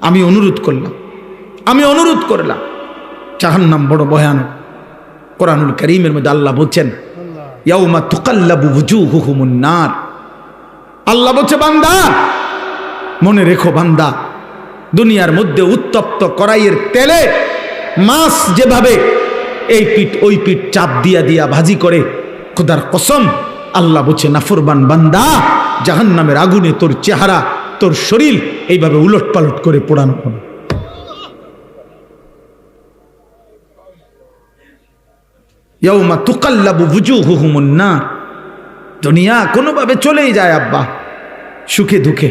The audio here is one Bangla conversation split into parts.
আমি অনুরোধ করলাম, জাহান্নাম বড় ভয়ানক। কোরআনুল কারীমের মধ্যে আল্লাহ বলছেন, ইয়াউমা তুকাল্লাবু ওয়ুজুহুহুমুন নার। আল্লাহ বলছে, বান্দা মনে রেখো, বান্দা দুনিয়ার মধ্যে উত্তপ্ত কড়াইয়ের তেলে মাছ যেভাবে এই পিঠ ওই পিঠ চাপ দিয়া দিয়া ভাজি করে, খোদার কসম আল্লাহ বলছে, নাফরমান বান্দা জাহান্নামের আগুনে তোর চেহারা, তোর শরীর এইভাবে উলট পালট করে পোড়ানো হবে। ইয়াউমা তুকাল্লাবু ওয়ুজুহুহুমুন নার। দুনিয়া কোনোভাবে চলেই যায় আব্বা, সুখে দুঃখে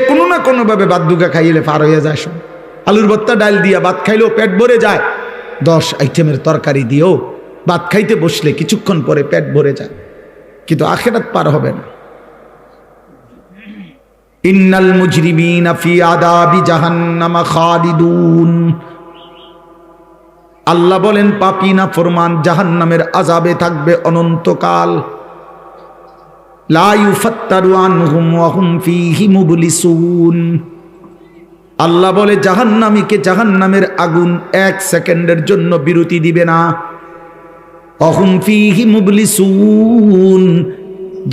কোনো না কোনোভাবে বাদ দুগা খাইলে পার হয়ে যায়। সব আলুর ভর্তা ডাল দিয়া ভাত খাইলেও পেট ভরে যায়, 10 আইটেমের তরকারি দিয়েও ভাত খাইতে বসলে কিছুক্ষণ পরে পেট ভরে যায়, কিন্তু আখিরাত পার হবে না। ইন্নাল মুজরিমিনা ফি আযাবি জাহান্নামা খালিদুন। আল্লাহ বলেন, পাপী না ফরমান জাহান্নামের আযাবে থাকবে অনন্তকাল। লা ইউফাত্তারু আনহুম ওয়া হুম ফীহি মুবলিসুন। আল্লাহ বলে, জাহান্নামীকে জাহান্নামের আগুন 1 সেকেন্ডের জন্য বিরতি দিবে না। ওয়া হুম ফীহি মুবলিসুন।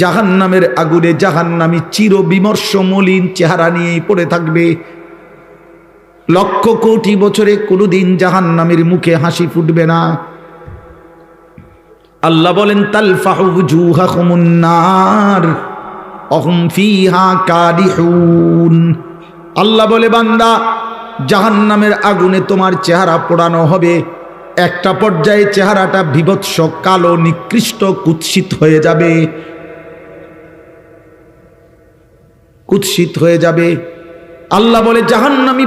জাহান্নামের আগুনে জাহান্নামী চির বিমর্ষ মলিন চেহারা নিয়েই পড়ে থাকবে। লক্ষ কোটি বছরে কোনোদিন জাহান্নামীর মুখে হাসি ফুটবে না। আল্লাহ বলেন, তালফাহু ওয়ুজুহাহুমুন নার ওয়া হুম ফীহা কাদিহুন। আল্লাহ বলে, বান্দা জাহান্নামের আগুনে তোমার চেহারা পোড়ানো হবে। একটা পর্যায়ে চেহারাটা বিভৎস কালো নিকৃষ্ট কুৎসিত হয়ে যাবে। আল্লাহ বলে, জাহান্নামী